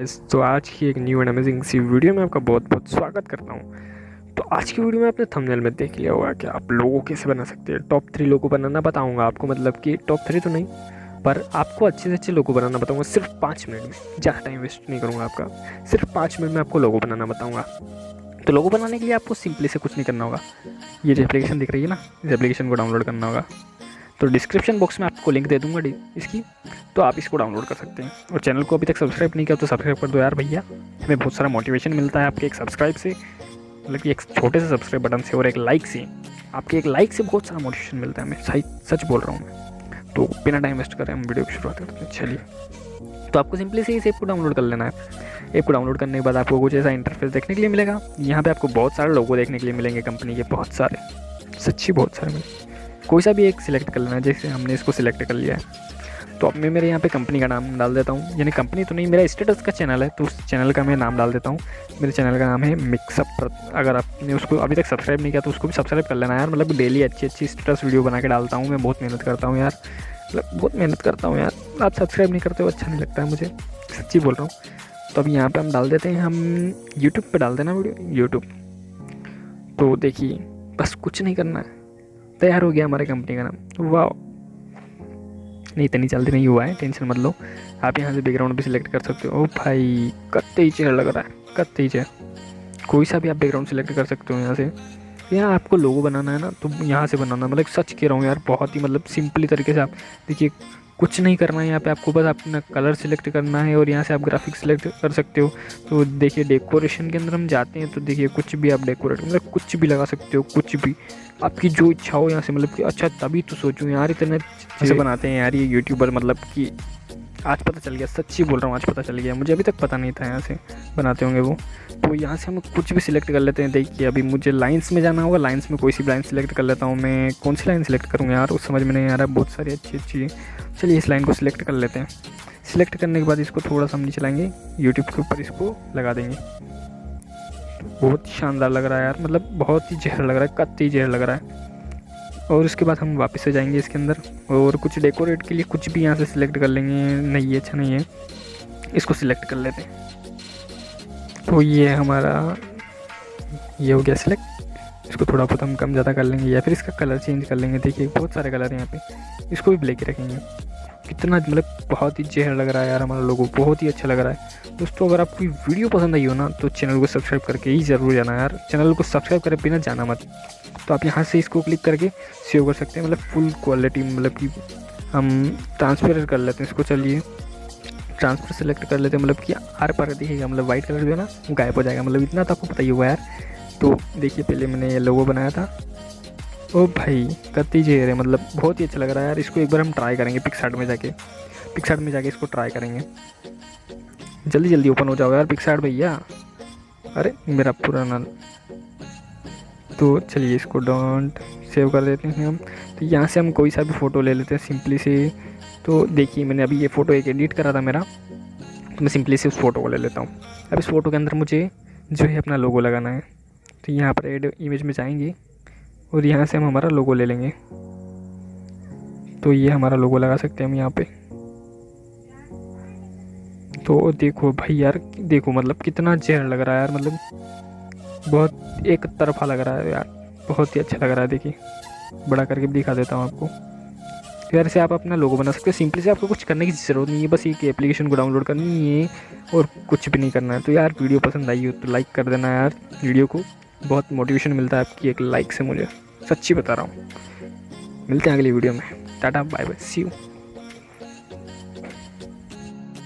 तो आज की एक न्यू एंड अमेजिंग सी वीडियो में आपका बहुत बहुत स्वागत करता हूँ। तो आज की वीडियो में आपने थंबनेल में देख लिया होगा कि आप लोगो कैसे बना सकते हैं। टॉप 3 लोगो बनाना बताऊंगा आपको, मतलब कि टॉप 3 तो नहीं पर आपको अच्छे से अच्छे लोगो बनाना बताऊंगा सिर्फ 5 मिनट में। ज़्यादा टाइम वेस्ट नहीं करूँगा आपका, सिर्फ 5 मिनट में आपको लोगो बनाना बताऊँगा। तो लोगो बनाने के लिए आपको सिंपली से कुछ नहीं करना होगा। ये जो एप्लीकेशन दिख रही है ना, इस एप्लीकेशन को डाउनलोड करना होगा। तो डिस्क्रिप्शन बॉक्स में आपको लिंक दे दूंगा इसकी, तो आप इसको डाउनलोड कर सकते हैं। और चैनल को अभी तक सब्सक्राइब नहीं किया तो सब्सक्राइब कर दो यार भैया, हमें बहुत सारा मोटिवेशन मिलता है आपके एक सब्सक्राइब से, मतलब कि एक छोटे से सब्सक्राइब बटन से और एक लाइक से। आपके एक लाइक से बहुत सारा मोटिवेशन मिलता है, मैं सही सच बोल रहा हूँ मैं। तो बिना टाइम वेस्ट करें हम वीडियो की शुरुआत करते हैं। चलिए, तो आपको सिंपली से इस ऐप को डाउनलोड कर लेना है। ऐप को डाउनलोड करने के बाद आपको कुछ ऐसा इंटरफेस देखने के लिए मिलेगा। यहाँ पे आपको बहुत सारे लोगो देखने के लिए मिलेंगे, कंपनी के बहुत सारे, सच्ची बहुत सारे मिलेंगे। कोई सा भी एक सिलेक्ट कर लेना है, जैसे हमने इसको सिलेक्ट कर लिया है। तो अब मैं मेरे यहाँ पे कंपनी का नाम डाल देता हूँ, यानी कंपनी तो नहीं, मेरा स्टेटस का चैनल है तो उस चैनल का मैं नाम डाल देता हूँ। मेरे चैनल का नाम है पिcsart। अगर आपने उसको अभी तक सब्सक्राइब नहीं किया तो उसको भी सब्सक्राइब कर लेना यार। मतलब डेली अच्छी अच्छी स्टेटस वीडियो बना के डालता हूँ मैं, बहुत मेहनत करता हूँ यार, मतलब बहुत मेहनत करता हूँ यार। आप सब्सक्राइब नहीं करते हो, अच्छा नहीं लगता है मुझे, सच्ची बोल रहा हूँ। तो अब यहाँ पर हम डाल देते हैं, हम यूट्यूब पर डाल देना वीडियो, यूट्यूब। तो देखिए बस कुछ नहीं करना है, तैयार हो गया हमारे कंपनी का नाम। वाह, नहीं इतनी जल्दी नहीं हुआ है, टेंशन मत लो। आप यहाँ से बैकग्राउंड भी सिलेक्ट कर सकते हो। ओ भाई कत्ते ही चेहरा लग रहा है, कत्ते ही चेहरा। कोई सा भी आप बैकग्राउंड सिलेक्ट कर सकते हो यहाँ से। यहाँ आपको लोगो बनाना है ना, तो यहाँ से बनाना, मतलब सच कह रहा हूँ यार, बहुत ही मतलब सिंपली तरीके से आप देखिए, कुछ नहीं करना है यहाँ पे आपको, बस अपना कलर सिलेक्ट करना है और यहाँ से आप ग्राफिक्स सिलेक्ट कर सकते हो। तो देखिए डेकोरेशन के अंदर हम जाते हैं तो देखिए कुछ भी आप डेकोरेट, मतलब कुछ भी लगा सकते हो, कुछ भी आपकी जो इच्छा हो यहाँ से। मतलब कि अच्छा, तभी तो सोचूं यार इतने चीज़ें बनाते हैं यार ये यूट्यूबर, मतलब कि आज पता चल गया, सच्ची बोल रहा हूँ आज पता चल गया, मुझे अभी तक पता नहीं था यहाँ से बनाते होंगे वो। तो यहाँ से हम कुछ भी सिलेक्ट कर लेते हैं। देखिए अभी मुझे लाइन्स में जाना होगा, लाइन्स में कोई सी लाइन सिलेक्ट कर लेता हूँ मैं। कौन सी लाइन सिलेक्ट करूँगा यार, उस समझ में नहीं आ रहा है, बहुत सारी अच्छी अच्छी। चलिए इस लाइन को सिलेक्ट कर लेते हैं। सिलेक्ट करने के बाद इसको थोड़ा सा हम नीचे लाएंगे, यूट्यूब के ऊपर इसको लगा देंगे। बहुत शानदार लग रहा है यार, मतलब बहुत ही जहर लग रहा है, कत्ती जहर लग रहा है। और उसके बाद हम वापस से जाएंगे इसके अंदर और कुछ डेकोरेट के लिए कुछ भी यहाँ से सिलेक्ट कर लेंगे। नहीं ये अच्छा नहीं है, इसको सिलेक्ट कर लेते हैं। तो ये हमारा ये हो गया सिलेक्ट। इसको थोड़ा बहुत हम कम ज़्यादा कर लेंगे या फिर इसका कलर चेंज कर लेंगे। देखिए बहुत सारे कलर हैं यहाँ पे, इसको भी ब्लैक ही रखेंगे। कितना मतलब बहुत ही जहर लग रहा है यार हमारा लोगो, बहुत ही अच्छा लग रहा है। दोस्तों अगर आपको वीडियो पसंद आई हो ना तो चैनल को सब्सक्राइब करके ही ज़रूर जाना यार, चैनल को सब्सक्राइब करे बिना जाना मत। तो आप यहाँ से इसको क्लिक करके सेव कर सकते हैं, मतलब फुल क्वालिटी, मतलब कि हम ट्रांसपेरेंट कर लेते हैं इसको। चलिए ट्रांसफर सेलेक्ट कर लेते हैं, मतलब कि आर पार दिखेगा, मतलब वाइट कलर जो है ना वो गायब हो जाएगा, मतलब इतना तो आपको पता ही होगा यार। तो देखिए पहले मैंने ये लोगो बनाया था, ओ भाई कत्ती चेहरे है, मतलब बहुत ही अच्छा लग रहा है यार। इसको एक बार हम ट्राई करेंगे पिक्सार्ट में जाके, पिक्सार्ट में जाके इसको ट्राई करेंगे। जल्दी जल्दी ओपन हो जाओ यार पिक्सार्ट भैया, अरे मेरा पूरा नाम। तो चलिए इसको डोंट सेव कर देते हैं हम। तो यहाँ से हम कोई सा भी फ़ोटो ले लेते हैं सिंपली से। तो देखिए मैंने अभी ये फ़ोटो एक एडिट करा था मेरा, तो मैं सिंपली से उस फ़ोटो को ले लेता हूँ। अब इस फ़ोटो के अंदर मुझे जो है अपना लोगो लगाना है। तो यहाँ पर एड इमेज में जाएंगे और यहाँ से हम हमारा लोगो ले लेंगे। तो ये हमारा लोगो लगा सकते हैं हम यहाँ पे। तो देखो भाई यार, देखो मतलब कितना जहर लग रहा है यार, मतलब बहुत एक तरफा लग रहा है यार, बहुत ही अच्छा लग रहा है। देखिए बड़ा करके भी दिखा देता हूँ आपको। तो यार से आप अपना लोगो बना सकते हो सिंपली से, आपको कुछ करने की ज़रूरत नहीं है, बस एक एप्लीकेशन को डाउनलोड करनी है और कुछ भी नहीं करना है। तो यार वीडियो पसंद आई हो तो लाइक कर देना यार वीडियो को, बहुत मोटिवेशन मिलता है आपकी एक लाइक से मुझे, सच्ची बता रहा हूँ। मिलते हैं अगली वीडियो में, tata bye bye, see you.